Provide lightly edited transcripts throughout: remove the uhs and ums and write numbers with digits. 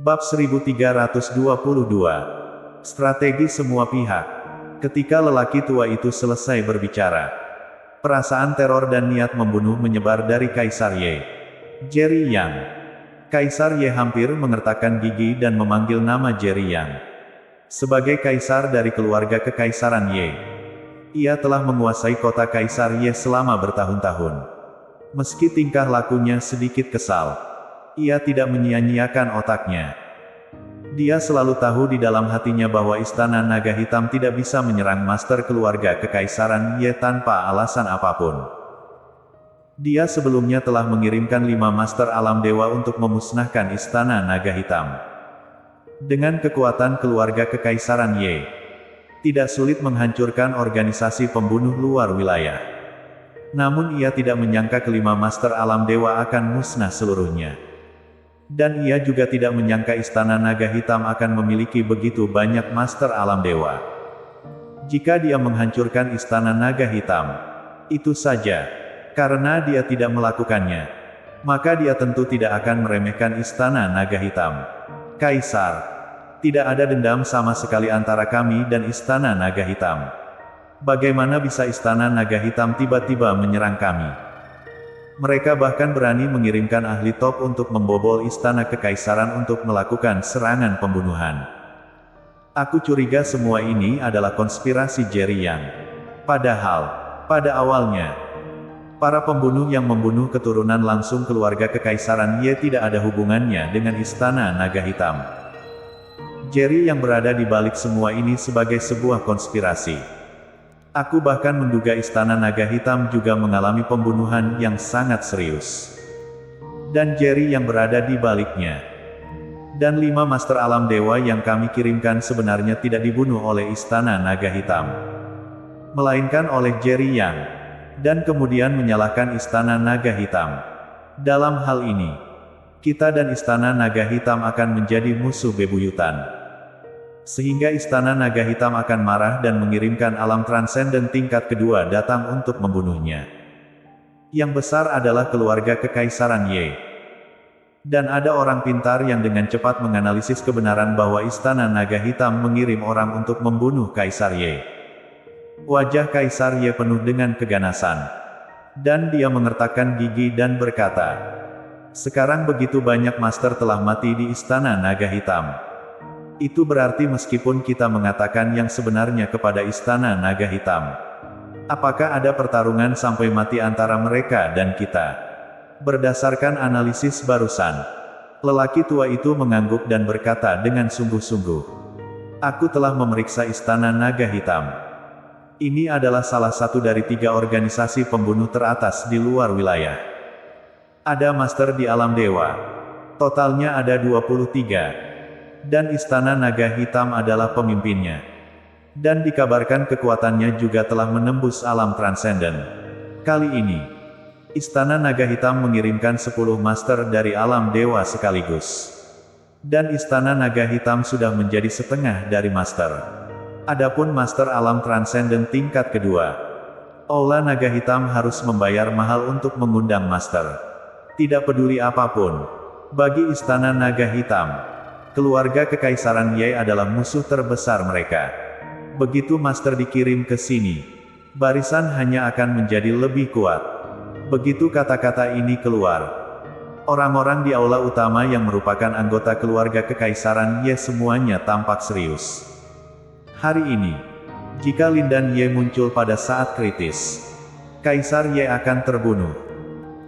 Bab 1322. Strategi semua pihak. Ketika lelaki tua itu selesai berbicara, perasaan teror dan niat membunuh menyebar dari Kaisar Ye. Jerry Yang. Kaisar Ye hampir mengertakkan gigi dan memanggil nama Jerry Yang. Sebagai kaisar dari keluarga kekaisaran Ye, ia telah menguasai kota Kaisar Ye selama bertahun-tahun. Meski tingkah lakunya sedikit kesal, ia tidak menyia-nyiakan otaknya. Dia selalu tahu di dalam hatinya bahwa Istana Naga Hitam tidak bisa menyerang master keluarga kekaisaran Ye tanpa alasan apapun. Dia sebelumnya telah mengirimkan 5 master alam dewa untuk memusnahkan Istana Naga Hitam. Dengan kekuatan keluarga kekaisaran Ye, tidak sulit menghancurkan organisasi pembunuh luar wilayah. Namun ia tidak menyangka kelima master alam dewa akan musnah seluruhnya. Dan ia juga tidak menyangka Istana Naga Hitam akan memiliki begitu banyak master alam dewa. Jika dia menghancurkan Istana Naga Hitam, itu saja. Karena dia tidak melakukannya, maka dia tentu tidak akan meremehkan Istana Naga Hitam. Kaisar, tidak ada dendam sama sekali antara kami dan Istana Naga Hitam. Bagaimana bisa Istana Naga Hitam tiba-tiba menyerang kami? Mereka bahkan berani mengirimkan ahli top untuk membobol Istana Kekaisaran untuk melakukan serangan pembunuhan. Aku curiga semua ini adalah konspirasi Jerry Yang. Padahal, pada awalnya, para pembunuh yang membunuh keturunan langsung keluarga Kekaisaran Ye tidak ada hubungannya dengan Istana Naga Hitam. Jerry yang berada di balik semua ini sebagai sebuah konspirasi. Aku bahkan menduga Istana Naga Hitam juga mengalami pembunuhan yang sangat serius. Dan Jerry yang berada di baliknya. Dan 5 master alam dewa yang kami kirimkan sebenarnya tidak dibunuh oleh Istana Naga Hitam, melainkan oleh Jerry Yang. Dan kemudian menyalahkan Istana Naga Hitam. Dalam hal ini, kita dan Istana Naga Hitam akan menjadi musuh bebuyutan. Sehingga Istana Naga Hitam akan marah dan mengirimkan alam transenden tingkat kedua datang untuk membunuhnya. Yang besar adalah keluarga Kekaisaran Ye. Dan ada orang pintar yang dengan cepat menganalisis kebenaran bahwa Istana Naga Hitam mengirim orang untuk membunuh Kaisar Ye. Wajah Kaisar Ye penuh dengan keganasan. Dan dia mengertakkan gigi dan berkata, "Sekarang begitu banyak master telah mati di Istana Naga Hitam. Itu berarti meskipun kita mengatakan yang sebenarnya kepada Istana Naga Hitam, apakah ada pertarungan sampai mati antara mereka dan kita?" Berdasarkan analisis barusan, lelaki tua itu mengangguk dan berkata dengan sungguh-sungguh, "Aku telah memeriksa Istana Naga Hitam. Ini adalah salah satu dari 3 organisasi pembunuh teratas di luar wilayah. Ada master di alam dewa. Totalnya ada 23. Dan Istana Naga Hitam adalah pemimpinnya. Dan dikabarkan kekuatannya juga telah menembus alam transenden. Kali ini, Istana Naga Hitam mengirimkan 10 master dari alam dewa sekaligus. Dan Istana Naga Hitam sudah menjadi setengah dari master. Adapun master alam transenden tingkat kedua, Aula Naga Hitam harus membayar mahal untuk mengundang master. Tidak peduli apapun, bagi Istana Naga Hitam, keluarga Kekaisaran Ye adalah musuh terbesar mereka. Begitu master dikirim ke sini, barisan hanya akan menjadi lebih kuat." Begitu kata-kata ini keluar, orang-orang di aula utama yang merupakan anggota keluarga Kekaisaran Ye semuanya tampak serius. Hari ini, jika Lindan Ye muncul pada saat kritis, Kaisar Ye akan terbunuh.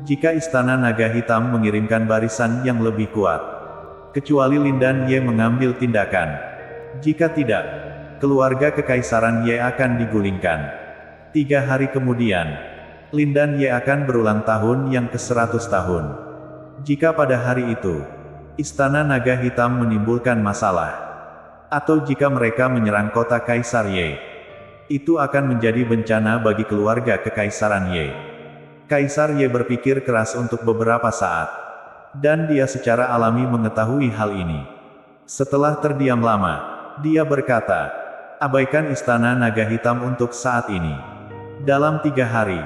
Jika Istana Naga Hitam mengirimkan barisan yang lebih kuat, kecuali Lindan Ye mengambil tindakan. Jika tidak, keluarga Kekaisaran Ye akan digulingkan. 3 hari kemudian, Lindan Ye akan berulang tahun yang ke-100 tahun. Jika pada hari itu, Istana Naga Hitam menimbulkan masalah, atau jika mereka menyerang kota Kaisar Ye, itu akan menjadi bencana bagi keluarga Kekaisaran Ye. Kaisar Ye berpikir keras untuk beberapa saat. Dan dia secara alami mengetahui hal ini. Setelah terdiam lama, dia berkata, "Abaikan Istana Naga Hitam untuk saat ini. Dalam 3 hari,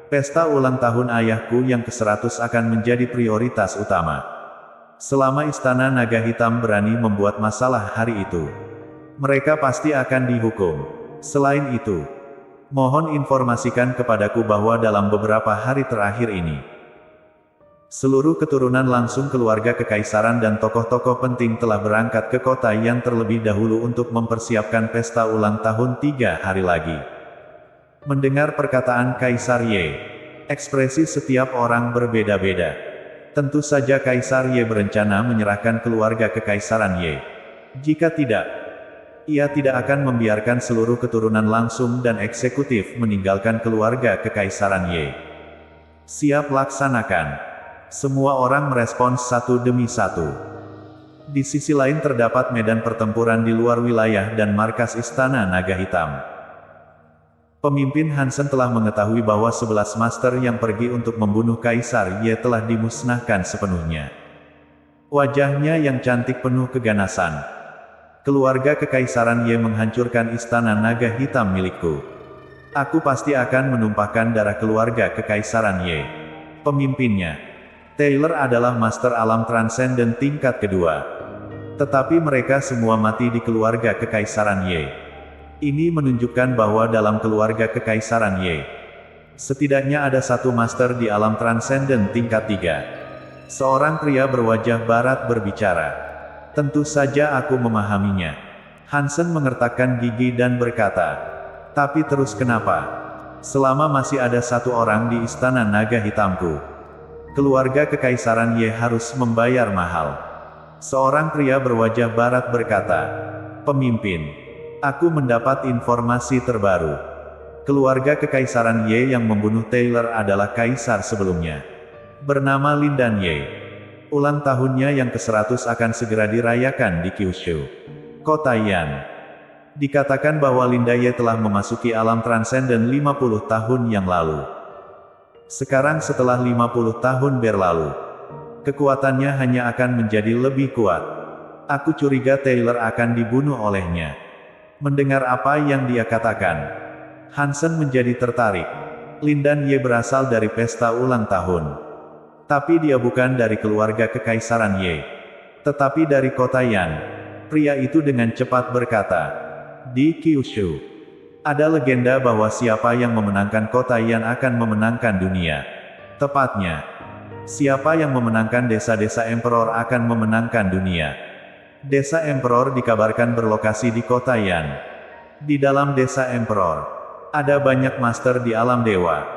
pesta ulang tahun ayahku yang ke-100 akan menjadi prioritas utama. Selama Istana Naga Hitam berani membuat masalah hari itu, mereka pasti akan dihukum. Selain itu, mohon informasikan kepadaku bahwa dalam beberapa hari terakhir ini, seluruh keturunan langsung keluarga kekaisaran dan tokoh-tokoh penting telah berangkat ke kota yang terlebih dahulu untuk mempersiapkan pesta ulang tahun 3 hari lagi. Mendengar perkataan Kaisar Ye, ekspresi setiap orang berbeda-beda. Tentu saja Kaisar Ye berencana menyerahkan keluarga kekaisaran Ye. Jika tidak, ia tidak akan membiarkan seluruh keturunan langsung dan eksekutif meninggalkan keluarga kekaisaran Ye. Siap laksanakan. Semua orang merespons satu demi satu. Di sisi lain terdapat medan pertempuran di luar wilayah dan markas Istana Naga Hitam. Pemimpin Hansen telah mengetahui bahwa 11 master yang pergi untuk membunuh Kaisar Ye telah dimusnahkan sepenuhnya. Wajahnya yang cantik penuh keganasan. Keluarga kekaisaran Ye menghancurkan Istana Naga Hitam milikku. Aku pasti akan menumpahkan darah keluarga kekaisaran Ye. Pemimpinnya, Taylor adalah master alam transenden tingkat kedua. Tetapi mereka semua mati di keluarga kekaisaran Ye. Ini menunjukkan bahwa dalam keluarga kekaisaran Ye, setidaknya ada satu master di alam transenden tingkat 3. Seorang pria berwajah barat berbicara. Tentu saja aku memahaminya. Hansen mengertakkan gigi dan berkata, tapi terus kenapa? Selama masih ada satu orang di Istana Naga Hitamku, keluarga kekaisaran Ye harus membayar mahal. Seorang pria berwajah barat berkata, pemimpin, aku mendapat informasi terbaru. Keluarga kekaisaran Ye yang membunuh Taylor adalah kaisar sebelumnya, bernama Lin Dan Ye. Ulang tahunnya yang ke-100 akan segera dirayakan di Kyushu, kota Yan. Dikatakan bahwa Linda Ye telah memasuki alam transenden 50 tahun yang lalu. Sekarang setelah 50 tahun berlalu, kekuatannya hanya akan menjadi lebih kuat. Aku curiga Taylor akan dibunuh olehnya. Mendengar apa yang dia katakan, Hansen menjadi tertarik. Lin Dan Ye berasal dari pesta ulang tahun. Tapi dia bukan dari keluarga kekaisaran Ye, tetapi dari kota Yan. Pria itu dengan cepat berkata, di Kyushu, ada legenda bahwa siapa yang memenangkan kota Yan akan memenangkan dunia. Tepatnya, siapa yang memenangkan desa-desa Emperor akan memenangkan dunia. Desa Emperor dikabarkan berlokasi di kota Yan. Di dalam desa Emperor, ada banyak master di alam dewa,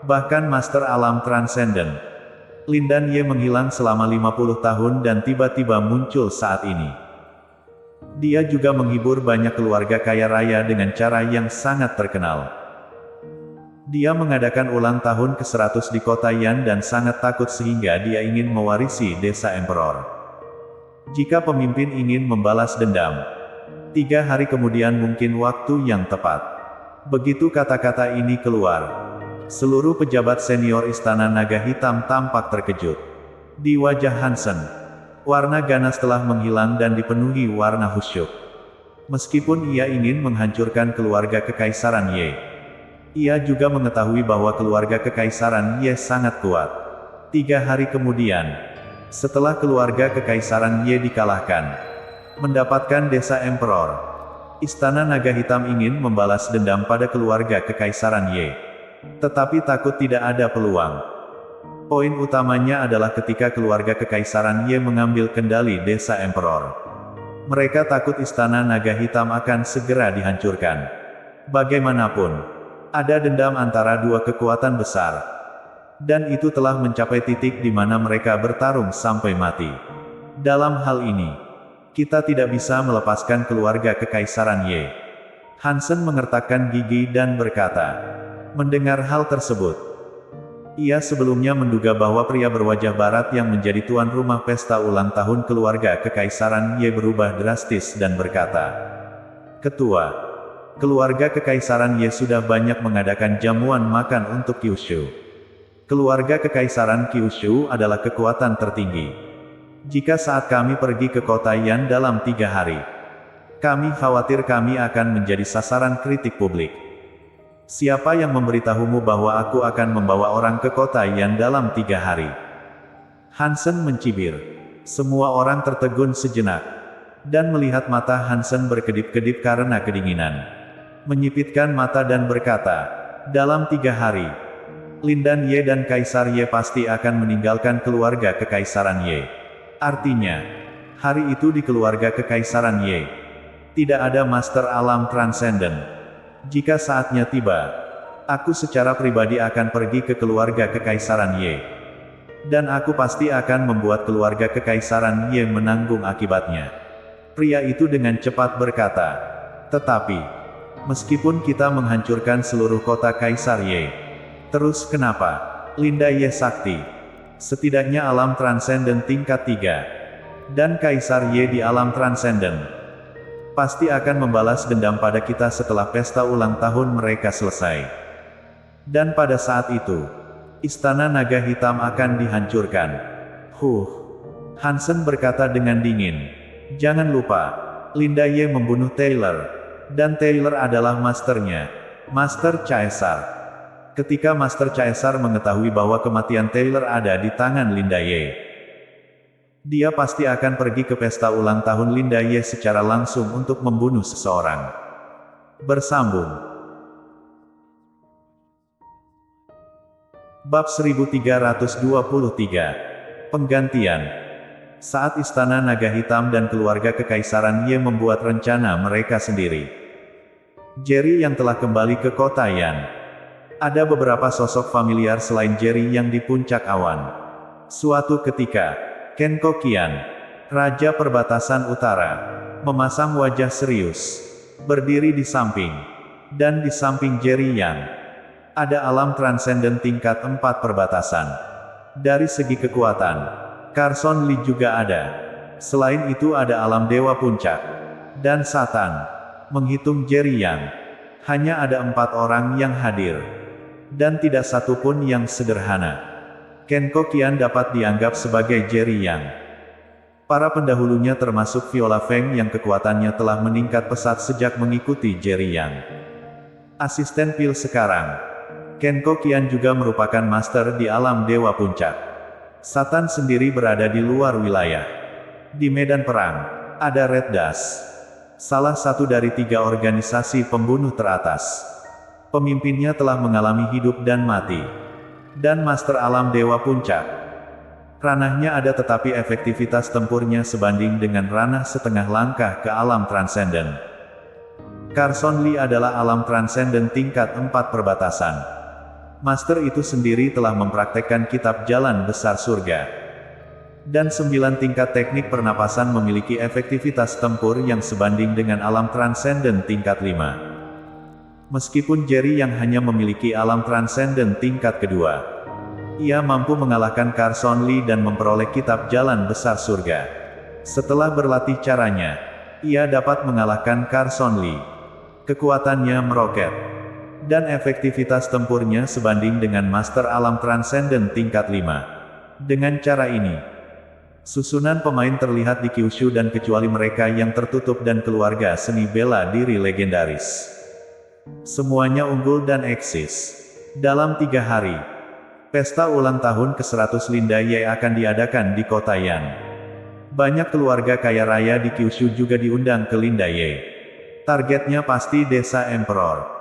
bahkan master alam transenden. Lin Dan Ye menghilang selama 50 tahun dan tiba-tiba muncul saat ini. Dia juga menghibur banyak keluarga kaya raya dengan cara yang sangat terkenal. Dia mengadakan ulang tahun ke-100 di kota Yan dan sangat takut sehingga dia ingin mewarisi desa Emperor. Jika pemimpin ingin membalas dendam, 3 hari kemudian mungkin waktu yang tepat. Begitu kata-kata ini keluar, seluruh pejabat senior Istana Naga Hitam tampak terkejut. Di wajah Hansen, warna ganas telah menghilang dan dipenuhi warna khusyuk. Meskipun ia ingin menghancurkan keluarga kekaisaran Ye, ia juga mengetahui bahwa keluarga kekaisaran Ye sangat kuat. 3 hari kemudian, setelah keluarga kekaisaran Ye dikalahkan, mendapatkan desa Emperor, Istana Naga Hitam ingin membalas dendam pada keluarga kekaisaran Ye. Tetapi takut tidak ada peluang. Poin utamanya adalah ketika keluarga kekaisaran Ye mengambil kendali desa Emperor. Mereka takut Istana Naga Hitam akan segera dihancurkan. Bagaimanapun, ada dendam antara dua kekuatan besar. Dan itu telah mencapai titik di mana mereka bertarung sampai mati. Dalam hal ini, kita tidak bisa melepaskan keluarga kekaisaran Ye. Hansen mengertakkan gigi dan berkata, mendengar hal tersebut, ia sebelumnya menduga bahwa pria berwajah barat yang menjadi tuan rumah pesta ulang tahun keluarga kekaisaran Ye berubah drastis dan berkata, Ketua, keluarga kekaisaran Ye sudah banyak mengadakan jamuan makan untuk Kyushu. Keluarga kekaisaran Kyushu adalah kekuatan tertinggi. Jika saat kami pergi ke kota Yan dalam 3 hari, kami khawatir kami akan menjadi sasaran kritik publik. Siapa yang memberitahumu bahwa aku akan membawa orang ke kota Yan dalam 3 hari? Hansen mencibir. Semua orang tertegun sejenak. Dan melihat mata Hansen berkedip-kedip karena kedinginan. Menyipitkan mata dan berkata, dalam 3 hari, Lin dan Ye dan Kaisar Ye pasti akan meninggalkan keluarga Kekaisaran Ye. Artinya, hari itu di keluarga Kekaisaran Ye, tidak ada Master Alam Transenden. Jika saatnya tiba, aku secara pribadi akan pergi ke keluarga Kekaisaran Ye. Dan aku pasti akan membuat keluarga Kekaisaran Ye menanggung akibatnya. Pria itu dengan cepat berkata, tetapi, meskipun kita menghancurkan seluruh kota Kaisar Ye, terus kenapa? Linda Ye sakti. Setidaknya alam transenden tingkat 3. Dan Kaisar Ye di alam transenden. Pasti akan membalas dendam pada kita setelah pesta ulang tahun mereka selesai. Dan pada saat itu, Istana Naga Hitam akan dihancurkan. Hansen berkata dengan dingin. Jangan lupa, Linda Ye membunuh Taylor. Dan Taylor adalah masternya, Master Caesar. Ketika Master Caesar mengetahui bahwa kematian Taylor ada di tangan Linda Ye, dia pasti akan pergi ke pesta ulang tahun Linda Ye secara langsung untuk membunuh seseorang. Bersambung. Bab 1323. Penggantian. Saat Istana Naga Hitam dan keluarga Kekaisaran Ye membuat rencana mereka sendiri, Jerry yang telah kembali ke kota Yan. Ada beberapa sosok familiar selain Jerry yang di puncak awan. Suatu ketika, Ken Kokian, Raja Perbatasan Utara, memasang wajah serius, berdiri di samping. Dan di samping Jerry Yang, ada alam transenden tingkat 4 perbatasan. Dari segi kekuatan, Carson Lee juga ada. Selain itu ada alam dewa puncak. Dan Satan. Menghitung Jerry Yang, hanya ada 4 orang yang hadir. Dan tidak satu pun yang sederhana. Ken Kokian dapat dianggap sebagai Jerry Yang. Para pendahulunya termasuk Viola Feng yang kekuatannya telah meningkat pesat sejak mengikuti Jerry Yang. Asisten Pil sekarang, Ken Kokian juga merupakan master di alam dewa puncak. Satan sendiri berada di luar wilayah. Di medan perang, ada Red Dust, salah satu dari 3 organisasi pembunuh teratas. Pemimpinnya telah mengalami hidup dan mati. Dan Master Alam Dewa Puncak. Ranahnya ada tetapi efektivitas tempurnya sebanding dengan ranah setengah langkah ke alam transenden. Carson Lee adalah alam transenden tingkat 4 perbatasan. Master itu sendiri telah mempraktekkan kitab jalan besar surga. Dan 9 tingkat teknik pernapasan memiliki efektivitas tempur yang sebanding dengan alam transenden tingkat 5. Meskipun Jerry yang hanya memiliki alam transenden tingkat kedua, ia mampu mengalahkan Carson Lee dan memperoleh kitab jalan besar surga. Setelah berlatih caranya, ia dapat mengalahkan Carson Lee. Kekuatannya meroket. Dan efektivitas tempurnya sebanding dengan Master Alam Transenden tingkat 5. Dengan cara ini, susunan pemain terlihat di Kyushu dan kecuali mereka yang tertutup dan keluarga seni bela diri legendaris. Semuanya unggul dan eksis. Dalam 3 hari, pesta ulang tahun ke-100 Linda Ye akan diadakan di kota Yan. Banyak keluarga kaya raya di Kyushu juga diundang ke Linda Ye. Targetnya pasti desa Emperor.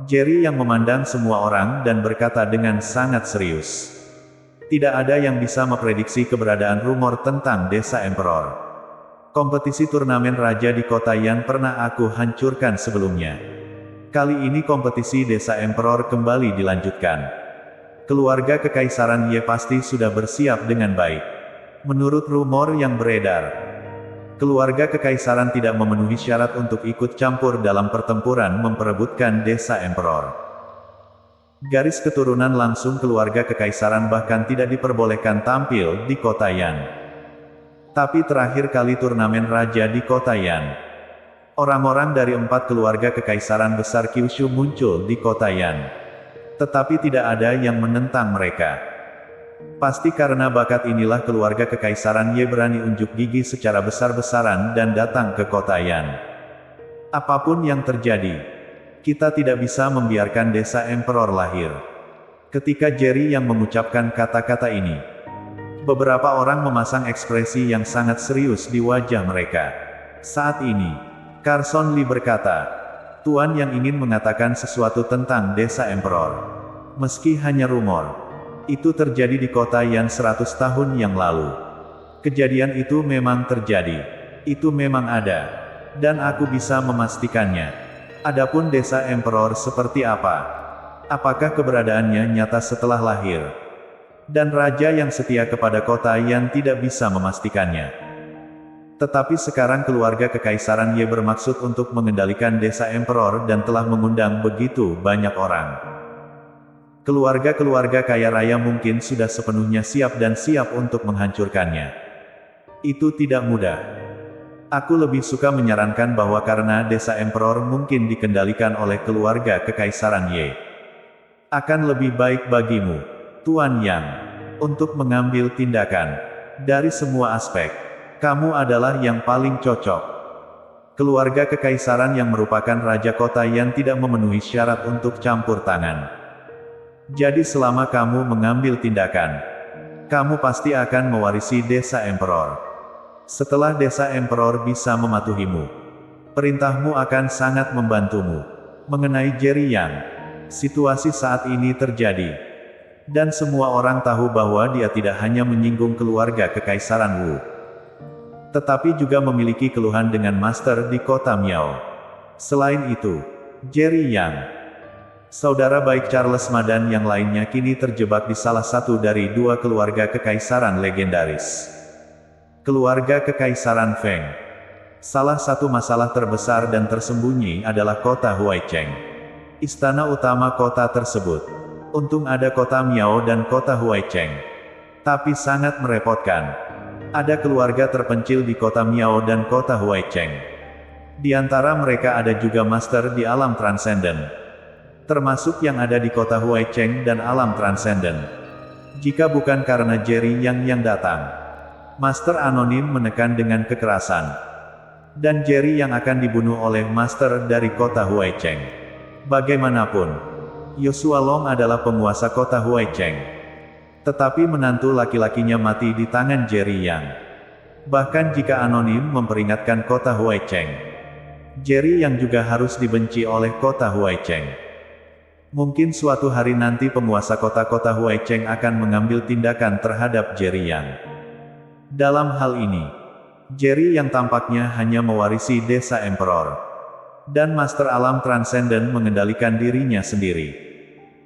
Jerry yang memandang semua orang dan berkata dengan sangat serius. Tidak ada yang bisa memprediksi keberadaan rumor tentang desa Emperor. Kompetisi turnamen raja di kota Yan pernah aku hancurkan sebelumnya. Kali ini kompetisi desa Emperor kembali dilanjutkan. Keluarga Kekaisaran Ye pasti sudah bersiap dengan baik. Menurut rumor yang beredar, keluarga Kekaisaran tidak memenuhi syarat untuk ikut campur dalam pertempuran memperebutkan desa Emperor. Garis keturunan langsung keluarga Kekaisaran bahkan tidak diperbolehkan tampil di kota Yan. Tapi terakhir kali turnamen raja di kota Yan, orang-orang dari 4 keluarga Kekaisaran besar Kyushu muncul di kota Yan. Tetapi tidak ada yang menentang mereka. Pasti karena bakat inilah keluarga Kekaisaran Ye berani unjuk gigi secara besar-besaran dan datang ke kota Yan. Apapun yang terjadi, kita tidak bisa membiarkan desa Emperor lahir. Ketika Jerry yang mengucapkan kata-kata ini, Beberapa orang memasang ekspresi yang sangat serius di wajah mereka. Saat ini, Carson Lee berkata, "Tuan yang ingin mengatakan sesuatu tentang desa Emperor. Meski hanya rumor, itu terjadi di kota Yan 100 tahun yang lalu. Kejadian itu memang terjadi. Itu memang ada. Dan aku bisa memastikannya. Adapun desa Emperor seperti apa? Apakah keberadaannya nyata setelah lahir? Dan raja yang setia kepada kota Yan tidak bisa memastikannya. Tetapi sekarang keluarga kekaisaran Ye bermaksud untuk mengendalikan desa Emperor dan telah mengundang begitu banyak orang. Keluarga-keluarga kaya raya mungkin sudah sepenuhnya siap dan siap untuk menghancurkannya. Itu tidak mudah. Aku lebih suka menyarankan bahwa karena desa Emperor mungkin dikendalikan oleh keluarga kekaisaran Ye, akan lebih baik bagimu, Tuan Yang, untuk mengambil tindakan. Dari semua aspek, kamu adalah yang paling cocok. Keluarga kekaisaran yang merupakan raja kota Yan tidak memenuhi syarat untuk campur tangan. Jadi selama kamu mengambil tindakan, kamu pasti akan mewarisi desa Emperor. Setelah desa Emperor bisa mematuhimu, perintahmu akan sangat membantumu. Mengenai Jerry Yang, situasi saat ini terjadi. Dan semua orang tahu bahwa dia tidak hanya menyinggung keluarga kekaisaran Wu, tetapi juga memiliki keluhan dengan master di kota Miao. Selain itu, Jerry Yang, saudara baik Charles Ma dan yang lainnya kini terjebak di salah satu dari dua keluarga kekaisaran legendaris. Keluarga kekaisaran Feng. Salah satu masalah terbesar dan tersembunyi adalah kota Huaicheng, istana utama kota tersebut. Untung ada kota Miao dan kota Huaicheng. Tapi sangat merepotkan. Ada keluarga terpencil di kota Miao dan kota Huaicheng. Di antara mereka ada juga master di alam transenden, termasuk yang ada di kota Huaicheng dan alam transenden. Jika bukan karena Jerry yang datang, Master anonim menekan dengan kekerasan. Dan Jerry yang akan dibunuh oleh Master dari kota Huaicheng. Bagaimanapun, Joshua Long adalah penguasa kota Huaicheng. Tetapi menantu laki-lakinya mati di tangan Jerry Yang. Bahkan jika anonim memperingatkan kota Huaicheng, Jerry Yang juga harus dibenci oleh kota Huaicheng. Mungkin suatu hari nanti penguasa kota-kota Huaicheng akan mengambil tindakan terhadap Jerry Yang. Dalam hal ini, Jerry Yang tampaknya hanya mewarisi desa Emperor. Dan Master Alam Transenden mengendalikan dirinya sendiri.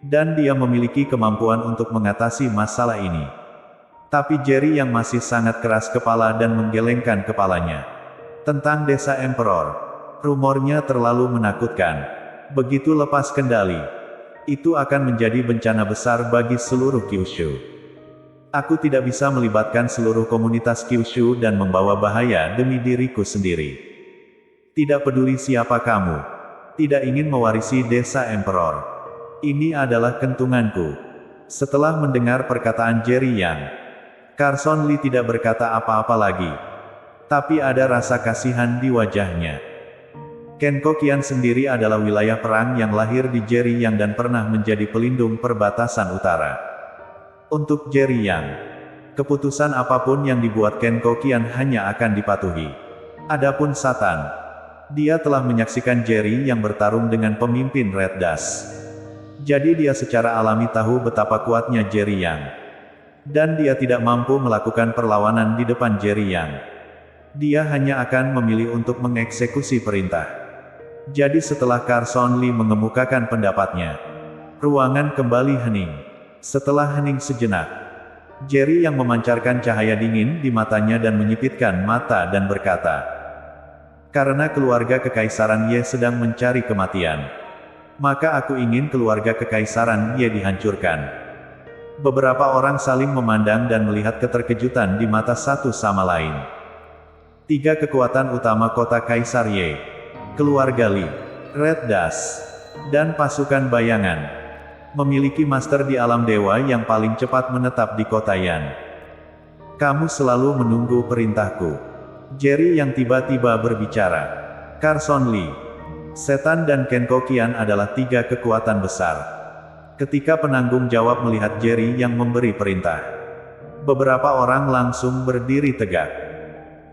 Dan dia memiliki kemampuan untuk mengatasi masalah ini. Tapi Jerry Yang masih sangat keras kepala dan menggelengkan kepalanya. Tentang desa Emperor, rumornya terlalu menakutkan. Begitu lepas kendali, itu akan menjadi bencana besar bagi seluruh Kyushu. Aku tidak bisa melibatkan seluruh komunitas Kyushu dan membawa bahaya demi diriku sendiri. Tidak peduli siapa kamu, tidak ingin mewarisi desa Emperor. Ini adalah kentunganku. Setelah mendengar perkataan Jerry Yang, Carson Lee tidak berkata apa-apa lagi. Tapi ada rasa kasihan di wajahnya. Kenkokian sendiri adalah wilayah perang yang lahir di Jerry Yang dan pernah menjadi pelindung perbatasan utara. Untuk Jerry Yang, keputusan apapun yang dibuat Kenkokian hanya akan dipatuhi. Adapun Satan, dia telah menyaksikan Jerry Yang bertarung dengan pemimpin Red Dust. Jadi dia secara alami tahu betapa kuatnya Jerry Yang. Dan dia tidak mampu melakukan perlawanan di depan Jerry Yang. Dia hanya akan memilih untuk mengeksekusi perintah. Jadi setelah Carson Lee mengemukakan pendapatnya, ruangan kembali hening. Setelah hening sejenak, Jerry Yang memancarkan cahaya dingin di matanya dan menyipitkan mata dan berkata, "Karena keluarga kekaisaran Ye sedang mencari kematian, maka aku ingin keluarga kekaisaran Ye dihancurkan." Beberapa orang saling memandang dan melihat keterkejutan di mata satu sama lain. Tiga kekuatan utama kota Kaisar Ye, keluarga Li, Red Dust, dan pasukan bayangan, memiliki master di alam dewa yang paling cepat menetap di kota Yan. Kamu selalu menunggu perintahku. Jerry Yang tiba-tiba berbicara. Carson Lee, Setan dan Kenkokian adalah tiga kekuatan besar. Ketika penanggung jawab melihat Jerry Yang memberi perintah, Beberapa orang langsung berdiri tegak.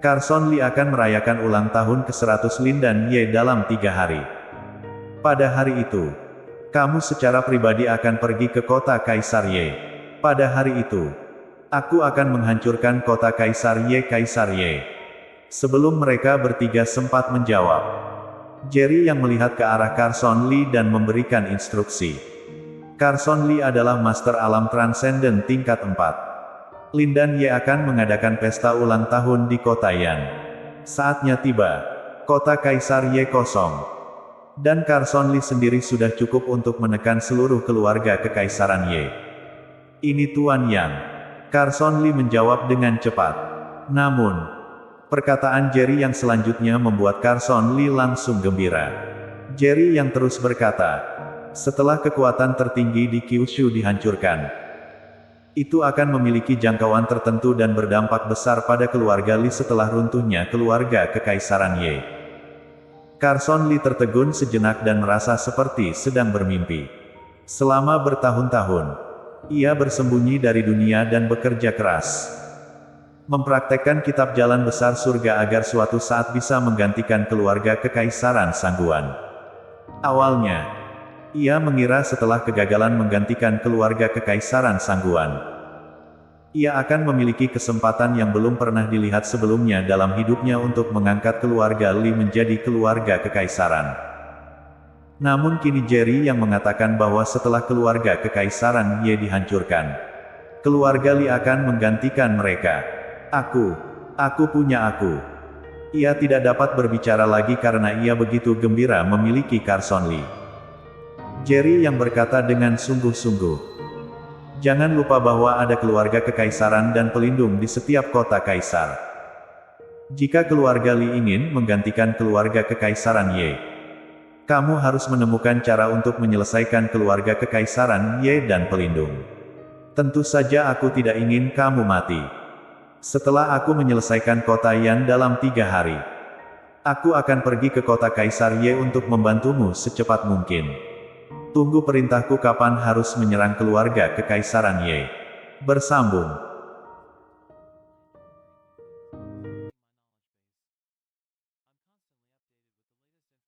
Carson Lee akan merayakan ulang tahun ke-100 Lin dan Ye dalam 3 hari. Pada hari itu, kamu secara pribadi akan pergi ke kota Kaisar Ye. Pada hari itu, aku akan menghancurkan kota Kaisar Ye. Kaisar Ye. Sebelum mereka bertiga sempat menjawab, Jerry yang melihat ke arah Carson Lee dan memberikan instruksi. Carson Lee adalah Master Alam Transenden tingkat 4. Lin dan Ye akan mengadakan pesta ulang tahun di kota Yan. Saatnya tiba. Kota Kaisar Ye kosong. Dan Carson Lee sendiri sudah cukup untuk menekan seluruh keluarga Kekaisaran Ye. Ini Tuan Yang. Carson Lee menjawab dengan cepat. Namun, perkataan Jerry yang selanjutnya membuat Carson Lee langsung gembira. Jerry yang terus berkata, setelah kekuatan tertinggi di Kyushu dihancurkan, itu akan memiliki jangkauan tertentu dan berdampak besar pada keluarga Lee setelah runtuhnya keluarga Kekaisaran Ye. Carson Lee tertegun sejenak dan merasa seperti sedang bermimpi. Selama bertahun-tahun, ia bersembunyi dari dunia dan bekerja keras. Mempraktekkan kitab jalan besar surga agar suatu saat bisa menggantikan keluarga Kekaisaran Sangguan. Awalnya, ia mengira setelah kegagalan menggantikan keluarga Kekaisaran Sangguan, ia akan memiliki kesempatan yang belum pernah dilihat sebelumnya dalam hidupnya untuk mengangkat keluarga Lee menjadi keluarga kekaisaran. Namun kini Jerry yang mengatakan bahwa setelah keluarga Kekaisaran Ye dihancurkan, keluarga Lee akan menggantikan mereka. Aku punya aku. Ia tidak dapat berbicara lagi karena ia begitu gembira memiliki Carson Lee. Jerry yang berkata dengan sungguh-sungguh, jangan lupa bahwa ada keluarga kekaisaran dan pelindung di setiap kota kaisar. Jika keluarga Lee ingin menggantikan keluarga Kekaisaran Ye, kamu harus menemukan cara untuk menyelesaikan keluarga Kekaisaran Ye dan pelindung. Tentu saja aku tidak ingin kamu mati. Setelah aku menyelesaikan kota Yan dalam 3 hari, aku akan pergi ke kota Kaisar Ye untuk membantumu secepat mungkin. Tunggu perintahku kapan harus menyerang keluarga Kekaisaran Ye. Bersambung.